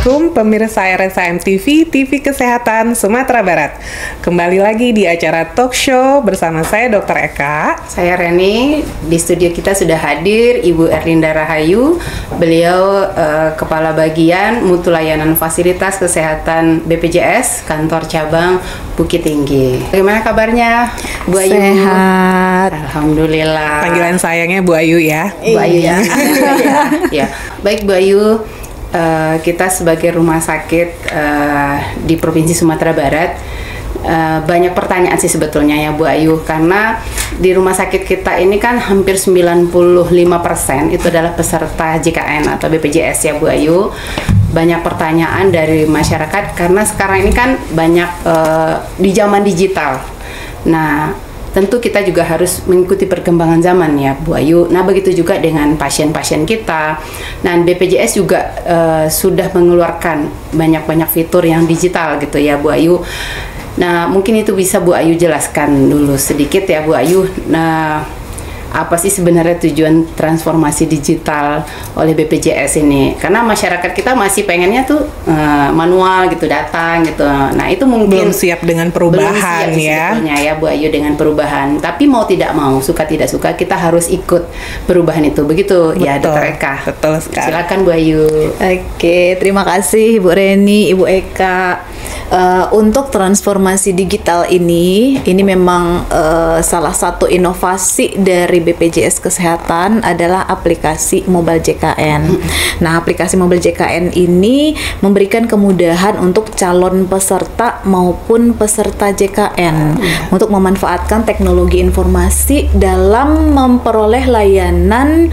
Assalamualaikum pemirsa RSAM TV, TV Kesehatan Sumatera Barat. Kembali lagi di acara talk show bersama saya Dr. Eka. Saya Reni. Di studio kita sudah hadir Ibu Erlinda Rahayu. Beliau Kepala Bagian Mutu Layanan Fasilitas Kesehatan BPJS Kantor Cabang Bukit Tinggi. Bagaimana kabarnya Bu Ayu? Sehat. Alhamdulillah. Panggilan sayangnya Bu Ayu ya. Bu Ayu ya. Ya. Baik Bu Ayu. Kita sebagai rumah sakit di Provinsi Sumatera Barat banyak pertanyaan sih sebetulnya ya Bu Ayu, karena di rumah sakit kita ini kan hampir 95% itu adalah peserta JKN atau BPJS ya Bu Ayu. Banyak pertanyaan dari masyarakat karena sekarang ini kan banyak di zaman digital. Nah, tentu kita juga harus mengikuti perkembangan zaman ya Bu Ayu. Nah, begitu juga dengan pasien-pasien kita. Nah, BPJS juga sudah mengeluarkan banyak-banyak fitur yang digital gitu ya Bu Ayu. Nah, mungkin itu bisa Bu Ayu jelaskan dulu sedikit ya Bu Ayu. Nah, apa sih sebenarnya tujuan transformasi digital oleh BPJS ini? Karena masyarakat kita masih pengennya tuh manual gitu, datang gitu. Nah, itu mungkin belum siap dengan perubahan ya. Sebetulnya ya Bu Ayu dengan perubahan. Tapi mau tidak mau, suka tidak suka, kita harus ikut perubahan itu. Begitu. Betul, ya Dr. Eka. Betul sekali. Silakan Bu Ayu. Oke, terima kasih Ibu Reni, Ibu Eka. Untuk transformasi digital ini memang salah satu inovasi dari BPJS Kesehatan adalah aplikasi Mobile JKN. Nah, aplikasi Mobile JKN ini memberikan kemudahan untuk calon peserta maupun peserta JKN untuk memanfaatkan teknologi informasi dalam memperoleh layanan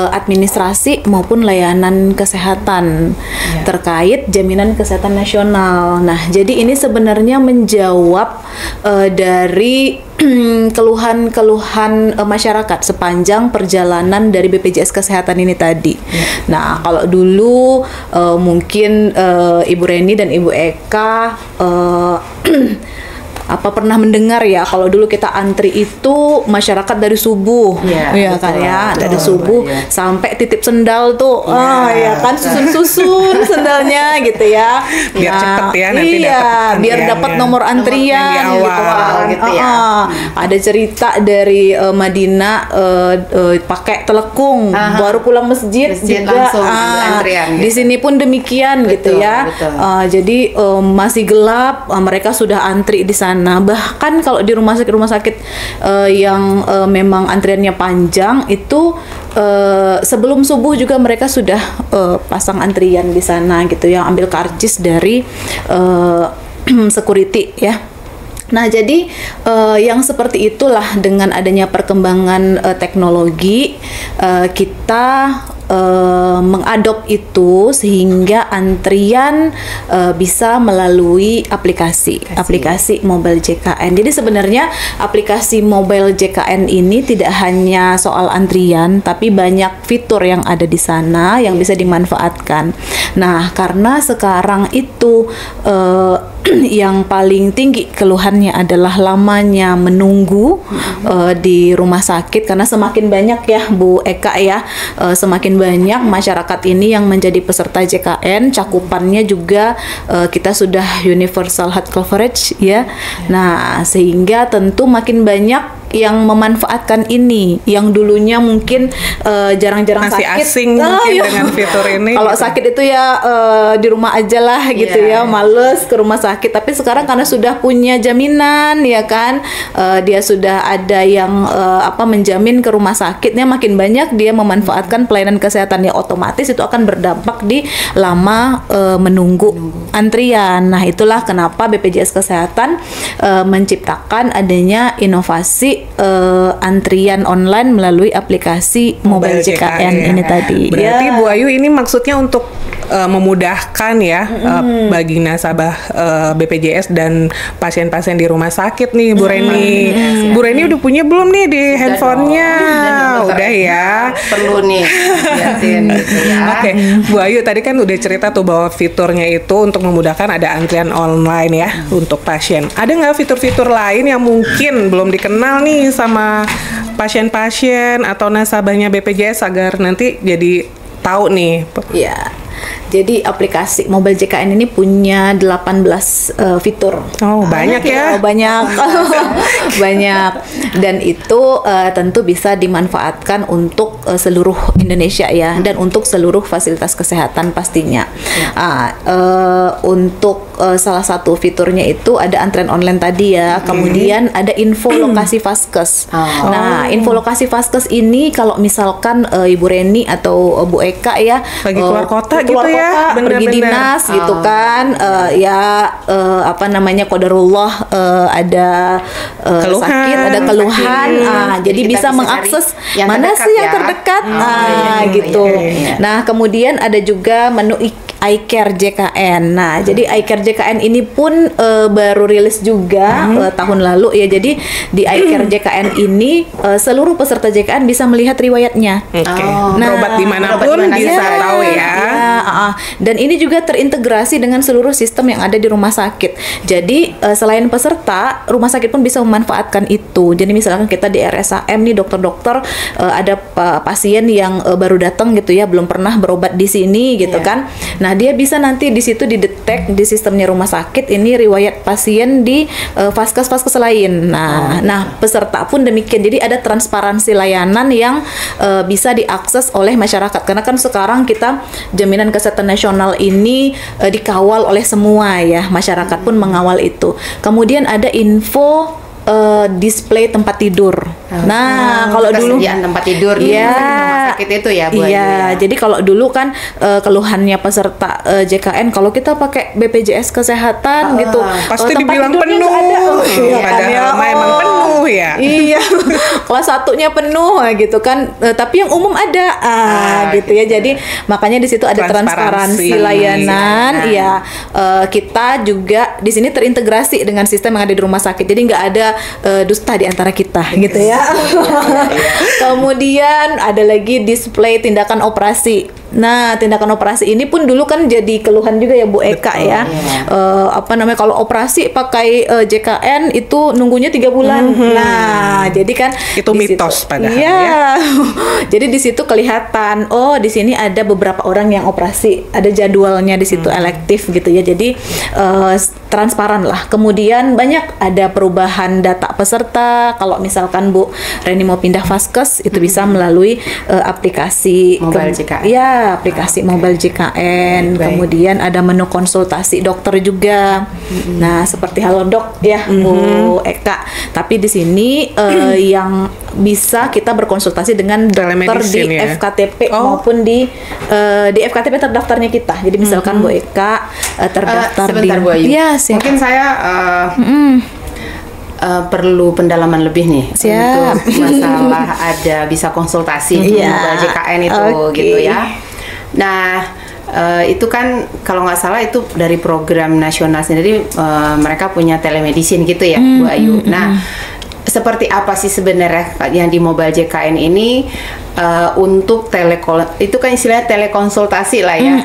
administrasi maupun layanan kesehatan terkait jaminan kesehatan nasional. Nah, jadi ini sebenarnya menjawab dari keluhan-keluhan masyarakat sepanjang perjalanan dari BPJS Kesehatan ini tadi. Nah, kalau dulu mungkin Ibu Reni dan Ibu Eka pernah mendengar ya, kalau dulu kita antri itu masyarakat dari subuh, ya kan ya, dari subuh sampai titip sendal tuh, ya kan, susun sendalnya gitu ya, biar cepet ya nanti biar dapat nomor antrian gitu ya. Ada cerita dari Madinah pakai telekung baru pulang masjid juga antrian. Di sini pun demikian gitu ya. Jadi masih gelap, mereka sudah antri di sana. Bahkan kalau di rumah sakit yang memang antriannya panjang itu sebelum subuh juga mereka sudah pasang antrian di sana gitu ya, ambil karcis dari security ya. Nah, jadi yang seperti itulah dengan adanya perkembangan teknologi kita mengadop itu sehingga antrian bisa melalui aplikasi Mobile JKN. Jadi sebenarnya aplikasi Mobile JKN ini tidak hanya soal antrian, tapi banyak fitur yang ada di sana yang bisa dimanfaatkan. Nah, karena sekarang itu yang paling tinggi keluhannya adalah lamanya menunggu di rumah sakit, karena semakin banyak ya Bu Eka ya, semakin banyak masyarakat ini yang menjadi peserta JKN, cakupannya juga kita sudah universal health coverage ya. Nah, sehingga tentu makin banyak yang memanfaatkan ini, yang dulunya mungkin jarang-jarang masih sakit, asing mungkin dengan fitur ini. Kalau gitu. sakit itu ya di rumah aja lah gitu ya, males ke rumah sakit. Tapi sekarang karena sudah punya jaminan ya kan, dia sudah ada yang menjamin ke rumah sakitnya, makin banyak dia memanfaatkan pelayanan kesehatan, ya otomatis itu akan berdampak di lama menunggu antrian. Nah, itulah kenapa BPJS Kesehatan menciptakan adanya inovasi antrian online melalui aplikasi Mobile JKN ini tadi. Berarti Bu Ayu ini maksudnya untuk memudahkan ya bagi nasabah BPJS dan pasien-pasien di rumah sakit nih Bu Reni. Bu Reni udah punya belum nih di handphonenya? Udah ya. Perlu nih liatin gitu ya. Oke, Bu Ayu tadi kan udah cerita tuh bahwa fiturnya itu untuk memudahkan ada antrian online ya untuk pasien. Ada nggak fitur-fitur lain yang mungkin belum dikenal nih sama pasien-pasien atau nasabahnya BPJS agar nanti jadi tahu nih? Ya. Jadi aplikasi Mobile JKN ini punya 18 fitur. Oh, banyak ya. Oh, banyak. Banyak. Dan itu tentu bisa dimanfaatkan untuk seluruh Indonesia ya, dan untuk seluruh fasilitas kesehatan pastinya. Untuk salah satu fiturnya itu ada antrean online tadi ya. Kemudian ada info lokasi Vaskes. Nah, info lokasi Vaskes ini kalau misalkan Ibu Reni atau Bu Eka ya lagi keluar kota gitu ya, pergi dinas gitu kan, apa namanya, qadarullah, ada sakit, ada keluhan, jadi bisa mengakses mana sih yang terdekat, gitu. Nah, kemudian ada juga menu iCare JKN. Nah, jadi iCare JKN ini pun baru rilis juga tahun lalu ya. Jadi di iCare JKN ini seluruh peserta JKN bisa melihat riwayatnya. Nah, berobat dimanapun bisa tahu ya. Dan ini juga terintegrasi dengan seluruh sistem yang ada di rumah sakit. Jadi selain peserta, rumah sakit pun bisa memanfaatkan itu. Jadi misalkan kita di RSAM nih, dokter-dokter ada pasien yang baru datang gitu ya, belum pernah berobat di sini gitu kan. Nah, dia bisa nanti di situ didetek di sistemnya rumah sakit ini riwayat pasien di vaskes-vaskes lain. Nah, peserta pun demikian. Jadi ada transparansi layanan yang bisa diakses oleh masyarakat. Karena kan sekarang kita jaminan kesehatan nasional ini dikawal oleh semua ya, masyarakat pun mengawal itu. Kemudian ada info display tempat tidur. Nah, kalau dulu tempat tidur di rumah sakit itu ya, Bu. Iya, jadi kalau dulu kan keluhannya peserta JKN, kalau kita pakai BPJS kesehatan gitu, pasti tempat dibilang tidurnya penuh. nggak ada. Padahal emang penuh ya. Iya, kelas satunya penuh gitu kan, tapi yang umum ada, gitu ya. Jadi makanya di situ ada transparansi layanan. Iya, kita juga di sini terintegrasi dengan sistem yang ada di rumah sakit. Jadi nggak ada dusta di antara kita, gitu ya. Kemudian ada lagi display tindakan operasi. Nah, tindakan operasi ini pun dulu kan jadi keluhan juga ya, Bu Eka. Betul, ya. Apa namanya, kalau operasi pakai JKN itu nunggunya 3 bulan. Nah, jadi kan itu mitos padahal ya. Jadi di situ kelihatan, oh di sini ada beberapa orang yang operasi, ada jadwalnya di situ elektif gitu ya. Jadi transparan lah. Kemudian banyak ada perubahan data peserta. Kalau misalkan Bu Reni mau pindah vaskes, itu bisa melalui aplikasi Mobile JKN. Ya, aplikasi Mobile JKN. Kemudian ada menu konsultasi dokter juga. Nah, seperti Halodoc ya, Bu Eka. Tapi di sini yang bisa kita berkonsultasi dengan dokter di FKTP maupun di FKTP terdaftarnya kita. Jadi misalkan Bu Eka terdaftar sebentar, di Bu Ayu. Ya, mungkin saya perlu pendalaman lebih nih untuk masalah ada bisa konsultasi di Mobile JKN itu gitu ya. Nah, itu kan kalau nggak salah itu dari program nasional sendiri, mereka punya telemedicine gitu ya, Bu Ayu. Nah, seperti apa sih sebenarnya yang di Mobile JKN ini untuk itu kan istilahnya telekonsultasi lah ya,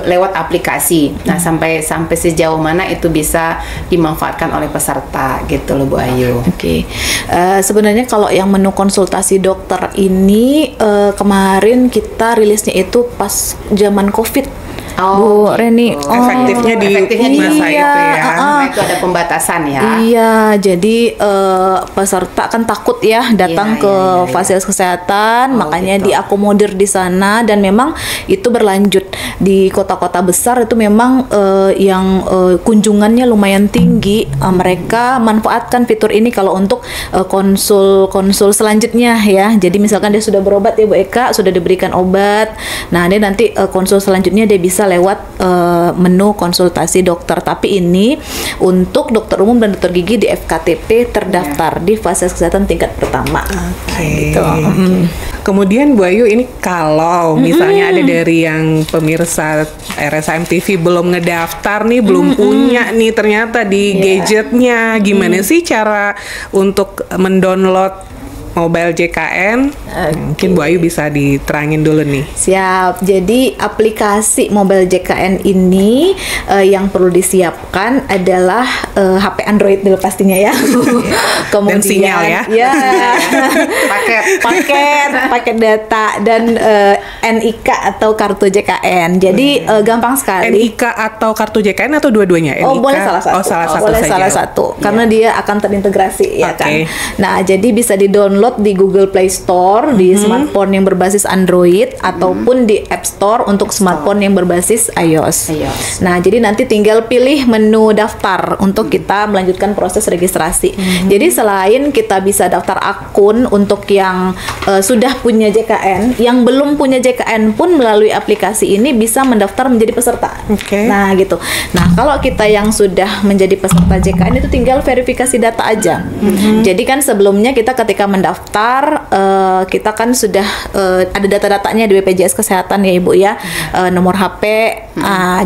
lewat aplikasi. Nah, sampai sejauh mana itu bisa dimanfaatkan oleh peserta gitu loh, Bu Ayu. Oke. Sebenarnya kalau yang menu konsultasi dokter ini kemarin kita rilisnya itu pas zaman COVID. Bu Reni, efektifnya di masa itu ya. Itu ada pembatasan ya. Iya, jadi peserta kan takut ya datang ke fasilitas kesehatan, makanya diakomodir di sana. Dan memang itu berlanjut di kota-kota besar itu memang yang kunjungannya lumayan tinggi. Mereka manfaatkan fitur ini kalau untuk konsul selanjutnya ya. Jadi misalkan dia sudah berobat ya, Bu Eka, sudah diberikan obat. Nah, dia nanti konsul selanjutnya dia bisa lewat menu konsultasi dokter. Tapi ini untuk dokter umum dan dokter gigi di FKTP terdaftar di fasilitas kesehatan tingkat pertama. Gitu. Kemudian Bu Ayu, ini kalau misalnya ada dari yang pemirsa RSAM TV belum ngedaftar nih, belum punya nih ternyata di gadgetnya, gimana sih cara untuk mendownload mobile JKN. Mungkin Bu Ayu bisa diterangin dulu nih. Siap. Jadi aplikasi mobile JKN ini yang perlu disiapkan adalah HP Android dulu pastinya ya. Kemudian dan sinyal ya. Ya. paket paket data dan NIK atau kartu JKN. Jadi gampang sekali. NIK atau kartu JKN atau dua-duanya? Oh, NIK? boleh salah satu. Oh, salah satu boleh saja. salah satu. Karena dia akan terintegrasi ya kan. Oke. Nah, jadi bisa di-download di Google Play Store di smartphone yang berbasis Android ataupun di App Store untuk smartphone yang berbasis iOS. Nah, jadi nanti tinggal pilih menu daftar untuk kita melanjutkan proses registrasi. Jadi selain kita bisa daftar akun untuk yang sudah punya JKN, yang belum punya JKN pun melalui aplikasi ini bisa mendaftar menjadi peserta. Oke. Nah, gitu. Nah, kalau kita yang sudah menjadi peserta JKN itu tinggal verifikasi data aja. Jadi kan sebelumnya kita ketika mendaftar kita kan sudah ada data-datanya di BPJS Kesehatan ya Ibu ya, nomor HP.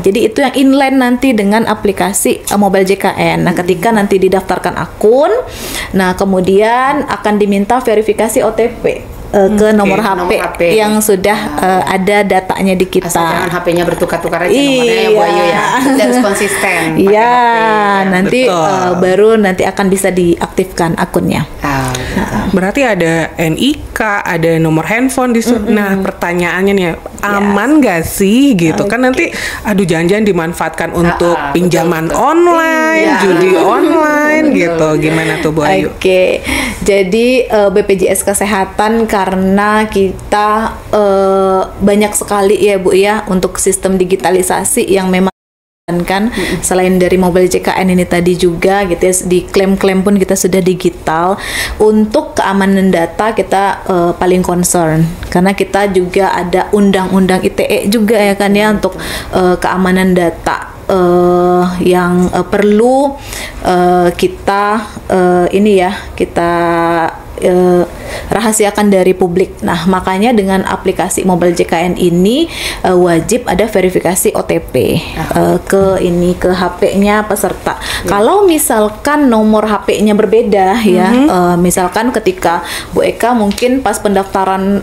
Jadi itu yang inline nanti dengan aplikasi mobile JKN. Nah, ketika nanti didaftarkan akun, nah kemudian akan diminta verifikasi OTP ke nomor HP yang sudah ada datanya di kita. Asal jangan HP-nya bertukar-tukar aja nomornya ya Bu Ayu ya. Harus konsisten. Iya, nanti baru nanti akan bisa diaktifkan akunnya. Berarti ada NIK, ada nomor handphone di situ. Nah, pertanyaannya nih, aman nggak sih gitu? Kan nanti aduh jangan-jangan dimanfaatkan untuk pinjaman online, judi online gitu. Gimana tuh Bu Ayu? Oke. Jadi BPJS Kesehatan karena kita banyak sekali ya Bu ya untuk sistem digitalisasi yang memang kan selain dari mobile JKN ini tadi juga gitu ya, di klaim-klaim pun kita sudah digital. Untuk keamanan data kita paling concern karena kita juga ada undang-undang ITE juga ya kan ya untuk keamanan data yang perlu kita ini ya kita rahasiakan dari publik. Nah, makanya dengan aplikasi mobile JKN ini wajib ada verifikasi OTP ke HP-nya peserta. Kalau misalkan nomor HP-nya berbeda ya, misalkan ketika Bu Eka mungkin pas pendaftaran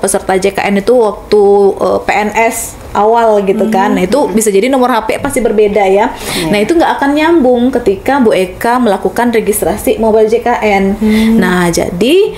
peserta JKN itu waktu PNS awal gitu kan. Nah, itu bisa jadi nomor HP pasti berbeda ya. Nah, itu nggak akan nyambung ketika Bu Eka melakukan registrasi mobile JKN. Nah, jadi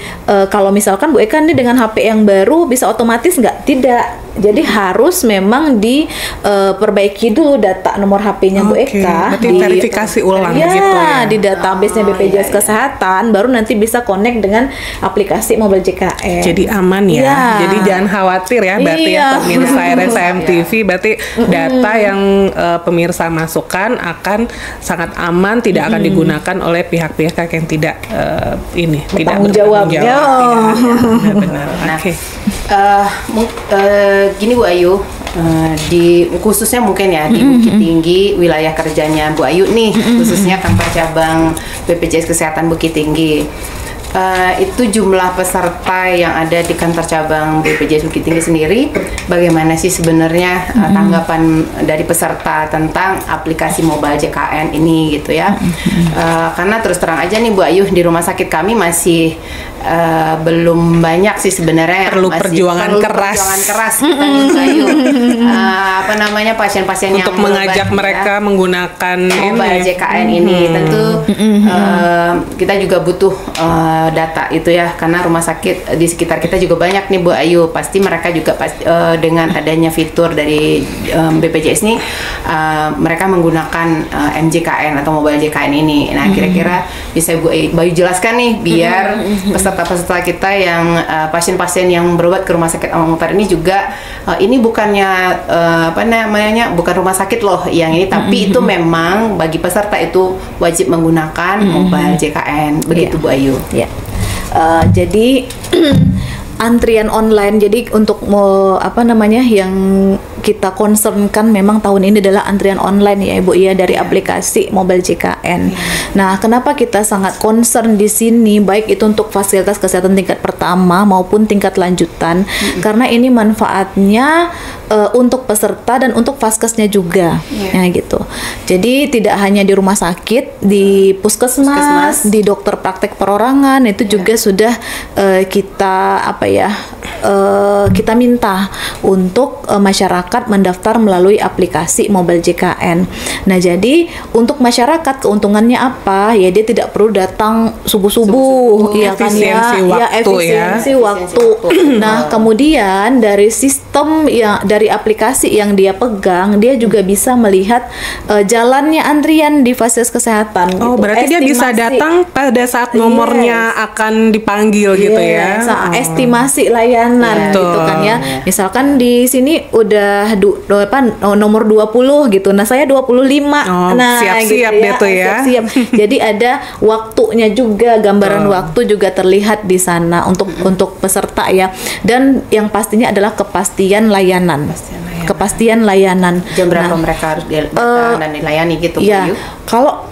kalau misalkan Bu Eka ini dengan HP yang baru bisa otomatis nggak? Tidak. Jadi harus memang diperbaiki dulu data nomor HP-nya Bu Eka. Berarti verifikasi ulang ya, gitu ya. Di database-nya BPJS Kesehatan baru nanti bisa connect dengan aplikasi mobile JKN. Jadi aman ya. Jadi jangan khawatir ya berarti ya pemirsa RSM TV, berarti data yang pemirsa masukkan akan sangat aman, tidak akan digunakan oleh pihak-pihak yang tidak tidak bertanggung jawab. Benar. Oke. Gini Bu Ayu, di khususnya mungkin ya di Bukit Tinggi, wilayah kerjanya Bu Ayu nih, khususnya kantor cabang BPJS Kesehatan Bukit Tinggi. Itu jumlah peserta yang ada di kantor cabang BPJS Bukit Tinggi sendiri, bagaimana sih sebenarnya tanggapan dari peserta tentang aplikasi mobile JKN ini gitu ya? Karena terus terang aja nih Bu Ayu, di rumah sakit kami masih belum banyak sih sebenarnya, perlu perjuangan keras kita nih Bu Ayu. Apa namanya, pasien-pasien yang untuk mengajak mereka menggunakan mobile JKN ini. Tentu kita juga butuh data itu ya, karena rumah sakit di sekitar kita juga banyak nih Bu Ayu. Pasti mereka juga dengan adanya fitur dari BPJS ini mereka menggunakan MJKN atau mobile JKN ini. Nah, kira-kira bisa Bu Ayu jelaskan nih biar peserta-peserta kita yang pasien-pasien yang berobat ke rumah sakit Al Mukhtar ini juga ini bukannya apa namanya, bukan rumah sakit loh yang ini, tapi itu memang bagi peserta itu wajib menggunakan mobile JKN. Begitu Bu Ayu. Jadi antrian online. Jadi untuk yang kita concernkan memang tahun ini adalah antrian online ya Ibu ya, dari aplikasi Mobile JKN. Nah, kenapa kita sangat concern di sini, baik itu untuk fasilitas kesehatan tingkat pertama maupun tingkat lanjutan, karena ini manfaatnya untuk peserta dan untuk vaskesnya juga. Nah, gitu. Jadi tidak hanya di rumah sakit, di puskesmas, di dokter praktek perorangan itu juga sudah kita kita minta untuk masyarakat mendaftar melalui aplikasi Mobile JKN. Nah, jadi untuk masyarakat keuntungannya apa? Ya, dia tidak perlu datang subuh-subuh, ya kan ya, efisiensi waktu. Nah, kemudian dari sistem dari aplikasi yang dia pegang, dia juga bisa melihat jalannya antrian di fasilitas kesehatan. Oh, gitu. Berarti dia bisa datang pada saat nomornya akan dipanggil gitu ya. Estimasi layanan gitu kan ya. Misalkan di sini udah nomor 20 gitu. Nah, saya 25. Nah, siap-siap gitu ya. Tuh ya. Siap-siap. Jadi ada waktunya juga, gambaran waktu juga terlihat di sana untuk peserta ya. Dan yang pastinya adalah kepastian layanan. Kepastian layanan. Jam berapa mereka harus datang dan dilayani gitu, Bu Ayu? Kalau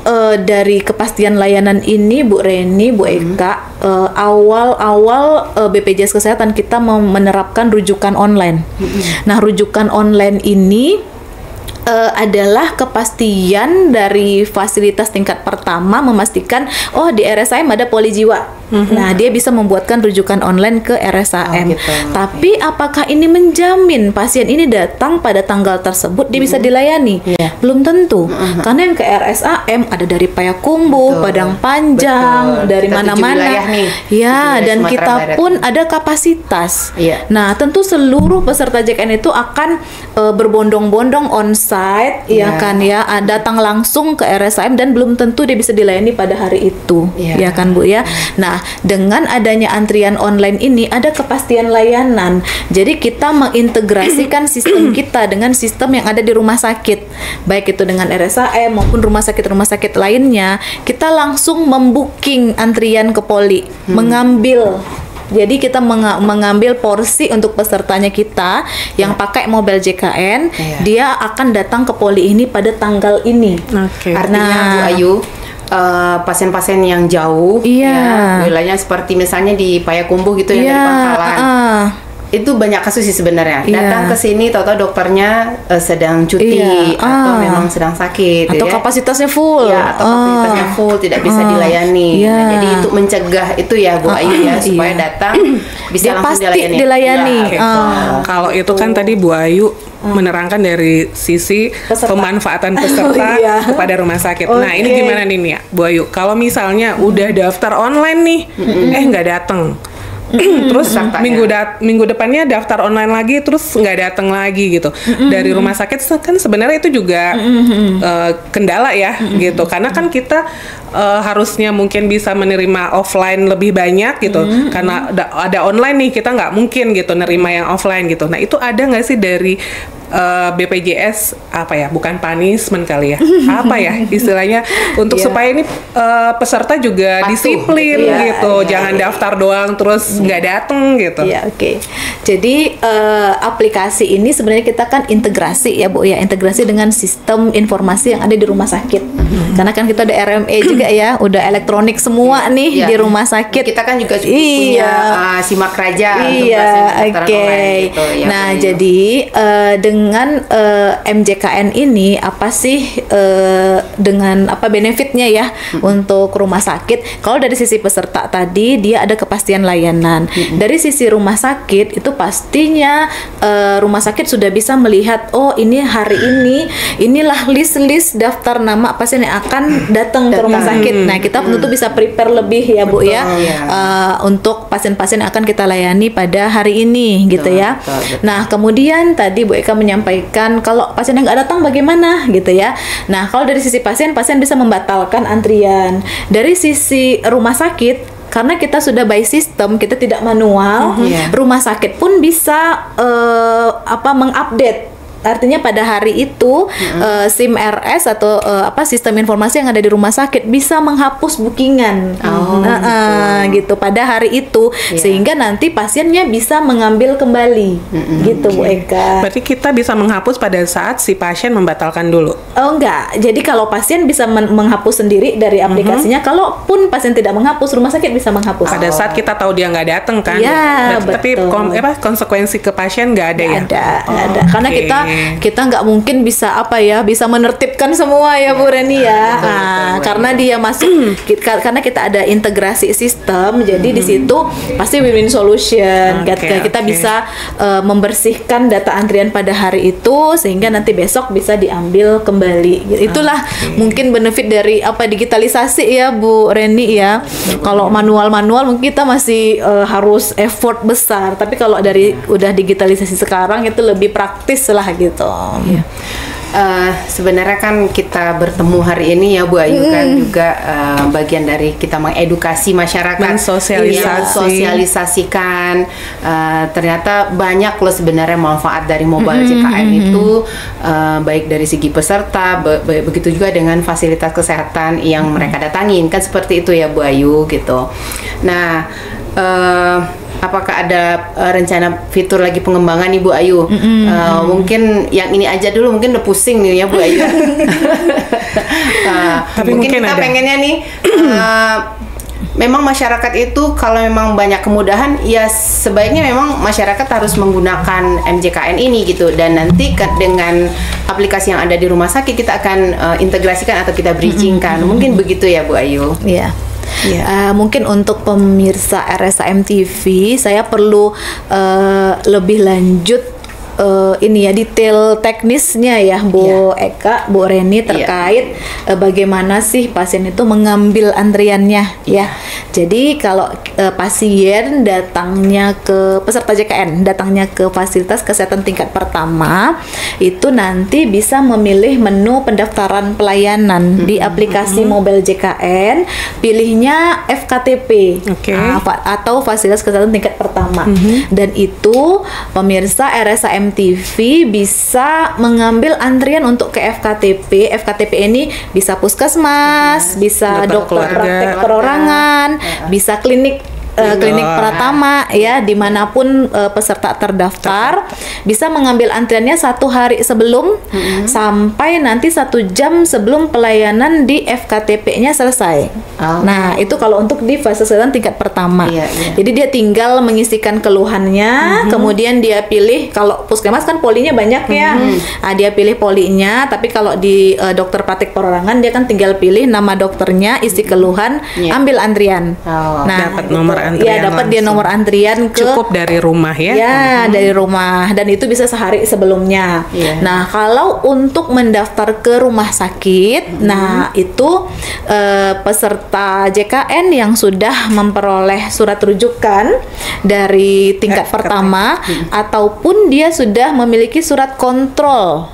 dari kepastian layanan ini, Bu Reni, Bu Eka, awal-awal BPJS Kesehatan kita menerapkan rujukan online. Nah, rujukan online ini adalah kepastian dari fasilitas tingkat pertama memastikan di RSAM ada poli jiwa. Nah, dia bisa membuatkan rujukan online ke RSAM. Gitu. Tapi apakah ini menjamin pasien ini datang pada tanggal tersebut dia bisa dilayani? Belum tentu. Karena yang ke RSAM ada dari Payakumbuh, Padang Panjang, dari mana-mana. Ya, dan kita pun ada kapasitas. Nah, tentu seluruh peserta JKN itu akan berbondong-bondong onsite, ya kan ya, datang langsung ke RSAM dan belum tentu dia bisa dilayani pada hari itu, ya kan Bu ya. Nah, dengan adanya antrian online ini ada kepastian layanan. Jadi kita mengintegrasikan sistem kita dengan sistem yang ada di rumah sakit, baik itu dengan RSAM maupun rumah sakit lainnya. Kita langsung membooking antrian ke poli, mengambil. Jadi kita mengambil porsi untuk pesertanya kita yang pakai Mobile JKN, dia akan datang ke poli ini pada tanggal ini. Artinya Bu Ayu, pasien-pasien yang jauh, wilayahnya seperti misalnya di Payakumbuh gitu ya, dari Pangkalan, itu banyak kasus sih sebenarnya. Datang ke sini, tahu-tahu dokternya sedang cuti atau memang sedang sakit, atau kapasitasnya full, atau kapasitasnya full tidak bisa dilayani. Nah, jadi untuk mencegah itu ya Bu Ayu ya, supaya datang bisa dia langsung pasti dilayani. Kalau itu kan tadi Bu Ayu menerangkan dari sisi pemanfaatan peserta kepada rumah sakit. Nah, ini gimana nih Nia, Bu Ayu? Kalau misalnya udah daftar online nih, nggak datang. Terus minggu depannya daftar online lagi, terus nggak datang lagi gitu. Dari rumah sakit kan sebenarnya itu juga kendala ya gitu, karena kan kita harusnya mungkin bisa menerima offline lebih banyak gitu, karena ada online nih, kita nggak mungkin gitu nerima yang offline gitu. Nah, itu ada nggak sih dari BPJS bukan punishment kali ya, istilahnya untuk supaya ini peserta juga disiplin gitu, jangan daftar doang terus nggak datang gitu. Jadi aplikasi ini sebenarnya kita kan integrasi ya Bu ya, integrasi dengan sistem informasi yang ada di rumah sakit. Karena kan kita ada RME juga ya, udah elektronik semua nih di rumah sakit. Kita kan juga punya simak raja untuk pasien gitu, ya. Nah, jadi dengan MJKN ini apa sih dengan benefitnya ya untuk rumah sakit? Kalau dari sisi peserta tadi dia ada kepastian layanan. Dari sisi rumah sakit itu pastinya rumah sakit sudah bisa melihat, ini hari ini inilah list daftar nama pasien yang akan datang ke rumah sakit. Nah, kita tentu bisa prepare lebih ya Bu ya, untuk pasien-pasien yang akan kita layani pada hari ini gitu ya. Nah, kemudian tadi Bu Eka menyampaikan kalau pasien yang nggak datang bagaimana gitu ya. Nah, kalau dari sisi pasien bisa membatalkan antrian. Dari sisi rumah sakit, karena kita sudah by system, kita tidak manual, rumah sakit pun bisa mengupdate artinya pada hari itu SIM RS atau sistem informasi yang ada di rumah sakit bisa menghapus bookingan. Gitu pada hari itu, sehingga nanti pasiennya bisa mengambil kembali. Gitu Bu Eka. Berarti kita bisa menghapus pada saat si pasien membatalkan dulu. Oh enggak. Jadi kalau pasien bisa menghapus sendiri dari aplikasinya, kalaupun pasien tidak menghapus, rumah sakit bisa menghapus. Pada saat kita tahu dia nggak datang kan. Ya, tapi konsekuensi ke pasien nggak ada ya. Ada. Karena kita nggak mungkin bisa bisa menertibkan semua ya Bu Reni ya. Karena dia masuk karena kita ada integrasi sistem, jadi di situ pasti win-win solution. Kita bisa membersihkan data antrian pada hari itu sehingga nanti besok bisa diambil kembali. Itulah mungkin benefit dari digitalisasi ya Bu Reni ya. Kalau manual-manual mungkin kita masih harus effort besar, tapi kalau udah digitalisasi sekarang itu lebih praktis lah gitu. Sebenarnya kan kita bertemu hari ini ya Bu Ayu kan juga bagian dari kita mengedukasi masyarakat, mensosialisasikan ternyata banyak loh sebenarnya manfaat dari mobile JKN itu, baik dari segi peserta, begitu juga dengan fasilitas kesehatan yang mereka datangin, kan seperti itu ya Bu Ayu gitu. Nah, apakah ada rencana fitur lagi pengembangan nih Bu Ayu? Mungkin yang ini aja dulu, mungkin udah pusing nih ya Bu Ayu. Tapi mungkin kita pengennya nih, memang masyarakat itu kalau memang banyak kemudahan, ya sebaiknya memang masyarakat harus menggunakan MJKN ini gitu. Dan nanti dengan aplikasi yang ada di rumah sakit kita akan integrasikan atau kita bridgingkan. Mungkin begitu ya Bu Ayu? Iya. Mungkin untuk pemirsa RSAM TV saya perlu lebih lanjut detail teknisnya ya Bu Eka, Bu Reni terkait bagaimana sih pasien itu mengambil antriannya ya. Jadi kalau pasien datangnya ke peserta JKN datangnya ke fasilitas kesehatan tingkat pertama, itu nanti bisa memilih menu pendaftaran pelayanan di aplikasi mobile JKN, pilihnya FKTP atau fasilitas kesehatan tingkat pertama. Dan itu pemirsa RSAM TV bisa mengambil antrian untuk ke FKTP. FKTP ini bisa puskesmas, bisa dokter praktek perorangan, bisa klinik Pratama ya, dimanapun peserta terdaftar bisa mengambil antriannya 1 hari sebelum sampai nanti 1 jam sebelum pelayanan di FKTP-nya selesai. Nah itu kalau untuk di fase kesehatan tingkat pertama. Jadi dia tinggal mengisikan keluhannya, kemudian dia pilih, kalau puskesmas kan polinya banyak ya, dia pilih polinya. Tapi kalau di dokter praktek perorangan dia kan tinggal pilih nama dokternya, isi keluhan, ambil antrian. Nah dapat nomor antrian, dapat dia nomor antrian cukup dari rumah ya. Dari rumah, dan itu bisa sehari sebelumnya. Nah, kalau untuk mendaftar ke rumah sakit, nah itu peserta JKN yang sudah memperoleh surat rujukan dari tingkat pertama ataupun dia sudah memiliki surat kontrol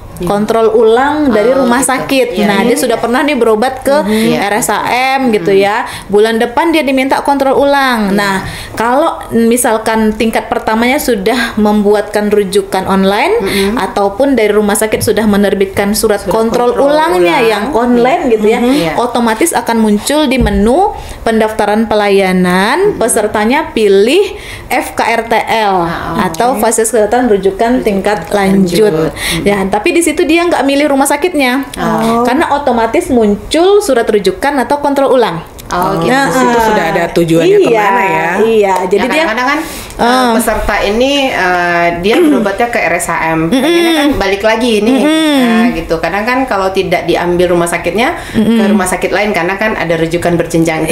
ulang dari rumah sakit. Dia sudah pernah nih berobat ke RSAM gitu ya. Bulan depan dia diminta kontrol ulang. Nah, kalau misalkan tingkat pertamanya sudah membuatkan rujukan online ataupun dari rumah sakit sudah menerbitkan surat kontrol ulangnya yang online gitu ya, otomatis akan muncul di menu pendaftaran pelayanan, pesertanya pilih FKRTL atau fasilitas kesehatan rujukan tingkat lanjut. Ya, tapi di situ dia nggak milih rumah sakitnya, karena otomatis muncul surat rujukan atau kontrol ulang. Gitu. Itu sudah ada tujuannya kemana ya? Iya, jadi dia kadang-kadang kan peserta ini dia berobatnya ke RSAM, pengennya kan balik lagi nih, gitu. Kadang kan kalau tidak diambil rumah sakitnya ke rumah sakit lain, karena kan ada rujukan berjenjang.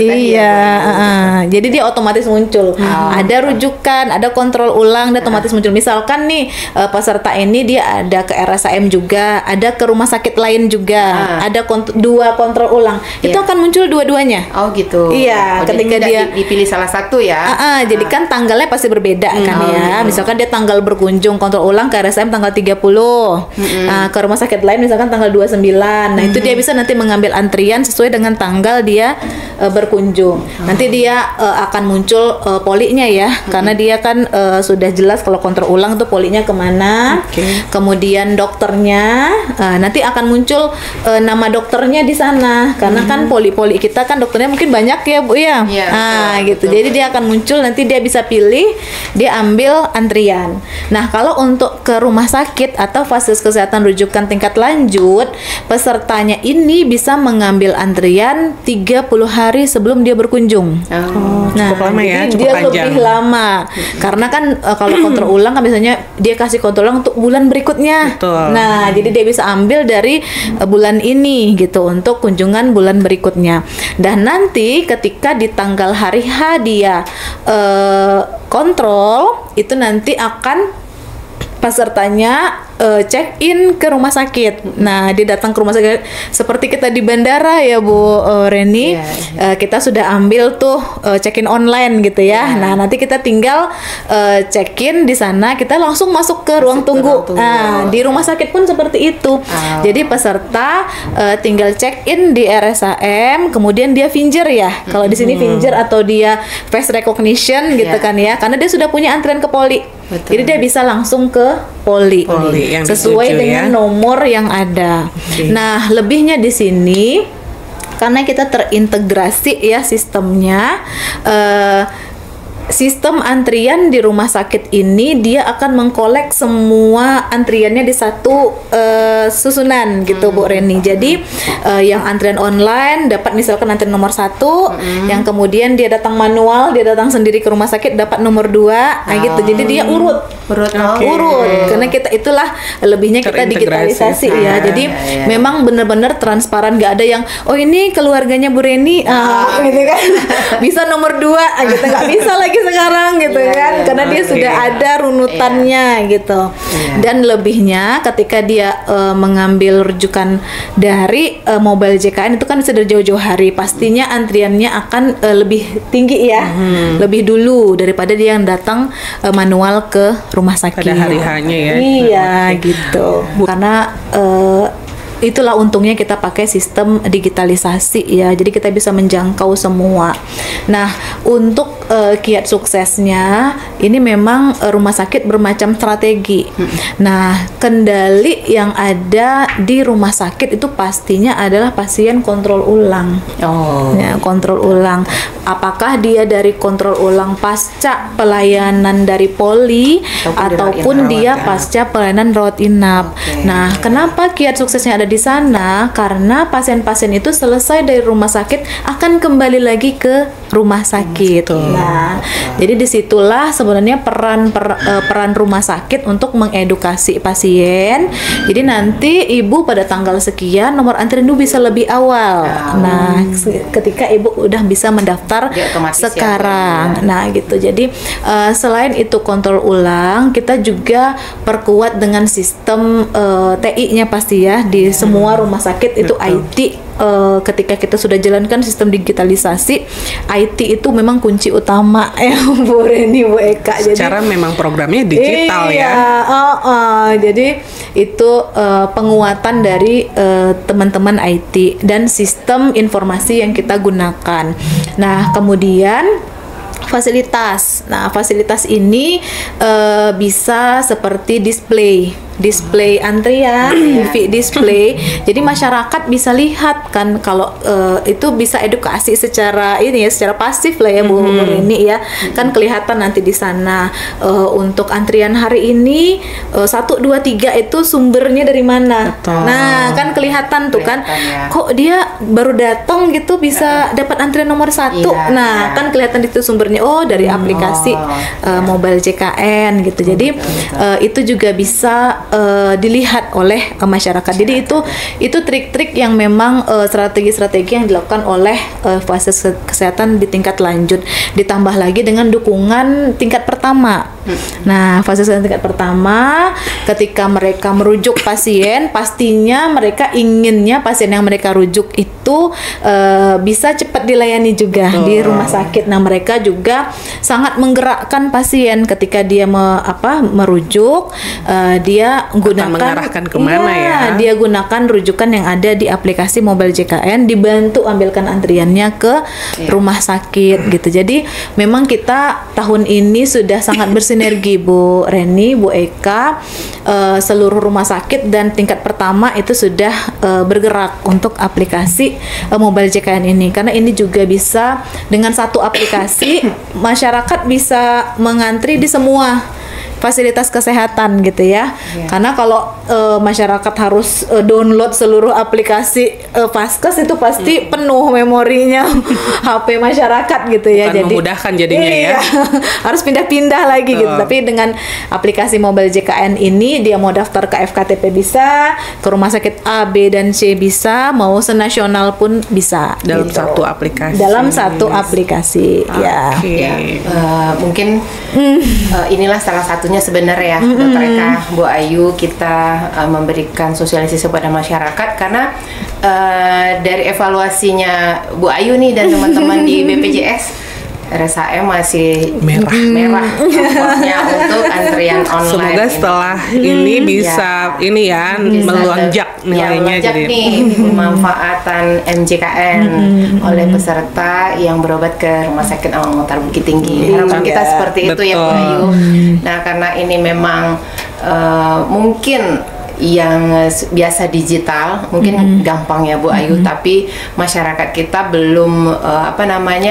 Jadi dia otomatis muncul. Ada rujukan, ada kontrol ulang, dan otomatis muncul. Misalkan nih peserta ini dia ada ke RSAM juga, ada ke rumah sakit lain juga, ada 2 kontrol ulang, itu akan muncul dua-duanya. Oh gitu. Iya, ketika jadi dia dipilih salah satu ya. Jadi kan tanggalnya pasti berbeda kan ya. gitu. Misalkan dia tanggal berkunjung kontrol ulang ke RSM tanggal 30. Ke rumah sakit lain misalkan tanggal 29. Nah, itu dia bisa nanti mengambil antrian sesuai dengan tanggal dia berkunjung. Nanti dia akan muncul polinya ya. Karena dia kan sudah jelas kalau kontrol ulang tuh polinya kemana. Kemudian dokternya nanti akan muncul nama dokternya di sana. Karena kan poli-poli kita kan dokternya mungkin banyak ya Bu ya. Gitu. Betul. Jadi dia akan muncul, nanti dia bisa pilih, dia ambil antrian. Nah, kalau untuk ke rumah sakit atau fasilitas kesehatan rujukan tingkat lanjut, pesertanya ini bisa mengambil antrian 30 hari sebelum dia berkunjung. Cukup lama ya, jadi cukup dia panjang. lebih lama. Karena kan kalau kontrol ulang kan biasanya dia kasih kontrol ulang untuk bulan berikutnya. Betul. Nah, jadi dia bisa ambil dari bulan ini gitu untuk kunjungan bulan berikutnya. Dan nanti ketika di tanggal hari H dia kontrol, itu nanti akan pesertanya check in ke rumah sakit. Nah, dia datang ke rumah sakit seperti kita di bandara ya Bu Reni. Kita sudah ambil tuh check in online gitu ya. Nah, nanti kita tinggal check in di sana, kita langsung masuk ke ruang tunggu. Nah, di rumah sakit pun seperti itu. Jadi peserta tinggal check in di RSAM, kemudian dia finger ya. Kalau di sini finger atau dia face recognition gitu kan ya. Karena dia sudah punya antrian ke poli. Jadi dia bisa langsung ke poli yang sesuai dituju, dengan ya. nomor yang ada. Nah, lebihnya di sini karena kita terintegrasi ya sistemnya. Sistem antrian di rumah sakit ini dia akan mengkolek semua antriannya di satu susunan gitu Bu Reni. Jadi yang antrian online dapat misalkan antrian nomor 1, yang kemudian dia datang manual, dia datang sendiri ke rumah sakit dapat nomor 2, nah gitu. Jadi dia urut. Karena kita itulah lebihnya kita digitalisasi ya. Jadi memang benar-benar transparan, nggak ada yang ini keluarganya Bu Reni gitu kan. Bisa nomor 2 gitu, nggak bisa lagi sekarang gitu kan, karena dia sudah ada runutannya gitu. Dan lebihnya ketika dia mengambil rujukan dari mobile JKN itu kan sudah jauh-jauh hari, pastinya antriannya akan lebih tinggi ya, lebih dulu daripada dia yang datang manual ke rumah sakit pada hari hanya ya. Iya gitu. Karena itulah untungnya kita pakai sistem digitalisasi ya, jadi kita bisa menjangkau semua. Nah, untuk kiat suksesnya ini memang rumah sakit bermacam strategi. Nah, kendali yang ada di rumah sakit itu pastinya adalah pasien kontrol ulang. Ya, kontrol ulang. Apakah dia dari kontrol ulang pasca pelayanan dari poli ataupun dia pasca pelayanan rawat inap. Nah, kenapa kiat suksesnya ada di sana? Karena pasien-pasien itu selesai dari rumah sakit akan kembali lagi ke rumah sakit. Nah, jadi disitulah sebenarnya peran rumah sakit untuk mengedukasi pasien. Jadi nanti ibu pada tanggal sekian nomor antrian ibu bisa lebih awal. Nah, ketika ibu udah bisa mendaftar sekarang. Nah, gitu. Jadi selain itu kontrol ulang, kita juga perkuat dengan sistem TI-nya pasti ya di semua rumah sakit itu IT. Ketika kita sudah jalankan sistem digitalisasi, IT itu memang kunci utama ya Bu Reni, Bu Eka. Secara memang programnya digital ya. Jadi itu penguatan dari teman-teman IT dan sistem informasi yang kita gunakan. Nah, kemudian fasilitas. Nah, fasilitas ini bisa seperti display antrian, display. Jadi masyarakat bisa lihat kan, kalau itu bisa edukasi secara ini ya, secara pasif lah ya Bu Reni ya. Kan kelihatan nanti di sana untuk antrian hari ini 1 2 3 itu sumbernya dari mana. Nah, kan kelihatan tuh kan. Kok dia baru datang gitu bisa dapat antrian nomor 1. Nah, kan kelihatan itu sumbernya. Oh, dari aplikasi mobile JKN gitu. Jadi itu juga bisa dilihat oleh masyarakat. Jadi itu trik-trik yang memang strategi-strategi yang dilakukan oleh fasilitas kesehatan di tingkat lanjut, ditambah lagi dengan dukungan tingkat pertama. Nah, fasilitas tingkat pertama ketika mereka merujuk pasien, pastinya mereka inginnya pasien yang mereka rujuk itu bisa cepat dilayani juga di rumah sakit. Nah, mereka juga sangat menggerakkan pasien ketika dia merujuk, dia gunakan mengarahkan kemana ya? Dia gunakan rujukan yang ada di aplikasi Mobile JKN, dibantu ambilkan antriannya ke rumah sakit gitu. Jadi memang kita tahun ini sudah sangat bersinergi, Bu Reni, Bu Eka, seluruh rumah sakit dan tingkat pertama itu sudah bergerak untuk aplikasi Mobile JKN ini, karena ini juga bisa dengan satu aplikasi masyarakat bisa mengantri di semua fasilitas kesehatan gitu ya. Karena kalau masyarakat harus download seluruh aplikasi Vaskes itu pasti penuh memorinya HP masyarakat gitu ya. Bukan jadi memudahkan jadinya ya. Harus pindah-pindah lagi gitu. Tapi dengan aplikasi Mobile JKN ini dia mau daftar ke FKTP bisa, ke rumah sakit A, B dan C bisa, mau senasional pun bisa dalam gitu. satu aplikasi. Dalam satu aplikasi ya. Mungkin inilah salah satunya sebenarnya Dr. Eka, Bu Ayu, kita memberikan sosialisasi kepada masyarakat karena dari evaluasinya Bu Ayu nih dan teman-teman di BPJS, RSAM masih merah raportnya untuk antrian online. Semoga setelah ini bisa melonjak nilainya, melonjak nih pemanfaatan MJKN oleh peserta yang berobat ke Rumah Sakit Awang Mutar Bukit Tinggi. Harapan kita seperti itu ya, Bu Ayu. Nah, karena ini memang mungkin yang biasa digital mungkin gampang ya, Bu Ayu, tapi masyarakat kita belum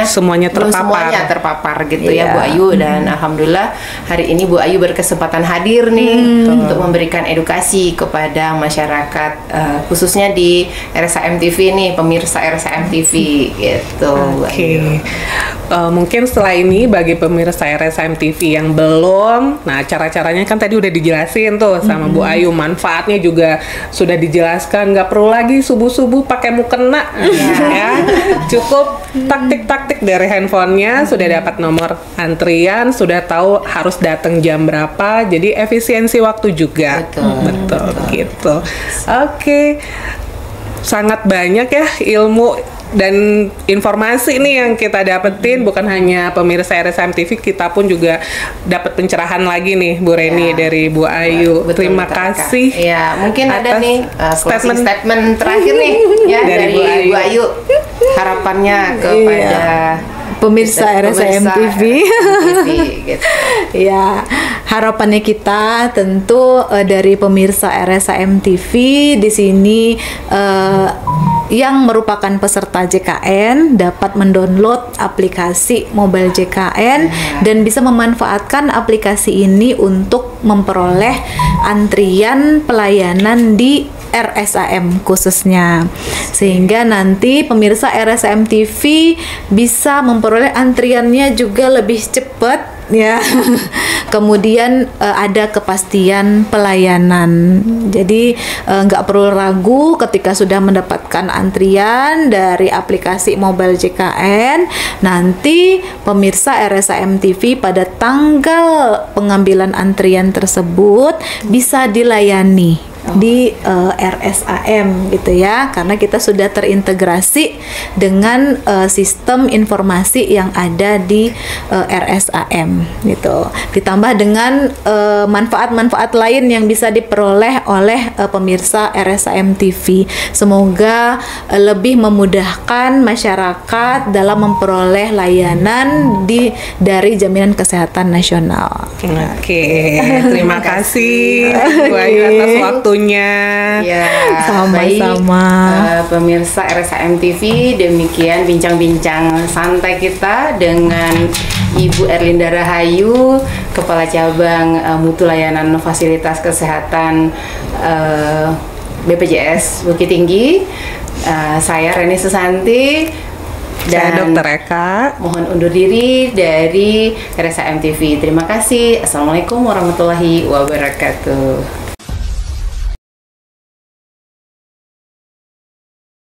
semuanya terpapar gitu ya, Bu Ayu. Dan alhamdulillah hari ini Bu Ayu berkesempatan hadir nih untuk memberikan edukasi kepada masyarakat, khususnya di RSAM TV nih, pemirsa RSAM TV gitu. Mungkin setelah ini bagi pemirsa RSAM TV yang belum, nah cara-caranya kan tadi udah dijelasin tuh sama Bu Ayu, manfaatnya juga sudah dijelaskan, nggak perlu lagi subuh-subuh pakai mukena ya. Cukup taktik-taktik dari handphonenya, sudah dapat nomor antrian, sudah tahu harus datang jam berapa, jadi efisiensi waktu juga. Betul gitu. Oke. Sangat banyak ya ilmu dan informasi nih yang kita dapetin, bukan hanya pemirsa RSAM TV, kita pun juga dapat pencerahan lagi nih, Bu Reni, dari Bu Ayu. Terima kasih. Ya, mungkin ada nih statement terakhir nih ya dari Bu Ayu. Harapannya kepada pemirsa RSAM TV. Gitu. Ya, harapannya kita tentu dari pemirsa RSAM TV di sini yang merupakan peserta JKN dapat mendownload aplikasi Mobile JKN dan bisa memanfaatkan aplikasi ini untuk memperoleh antrian pelayanan di RSAM khususnya, sehingga nanti pemirsa RSAM TV bisa memperoleh antriannya juga lebih cepat ya. Kemudian ada kepastian pelayanan, jadi nggak perlu ragu ketika sudah mendapatkan antrian dari aplikasi Mobile JKN. Nanti pemirsa RSAM TV pada tanggal pengambilan antrian tersebut bisa dilayani di RSAM gitu ya, karena kita sudah terintegrasi dengan sistem informasi yang ada di RSAM gitu, ditambah dengan manfaat-manfaat lain yang bisa diperoleh oleh pemirsa RSAM TV. Semoga lebih memudahkan masyarakat dalam memperoleh layanan dari Jaminan Kesehatan Nasional. Oke, terima kasih Bu Ayu atas waktunya. Ya, sama-sama. Pemirsa RSAM TV, demikian bincang-bincang santai kita dengan Ibu Erlinda Rahayu, Kepala Cabang Mutu Layanan Fasilitas Kesehatan BPJS Bukit Tinggi. Saya Reni Susanti dan saya Dr. Eka. Mohon undur diri dari RSAM TV. Terima kasih. Assalamualaikum warahmatullahi wabarakatuh.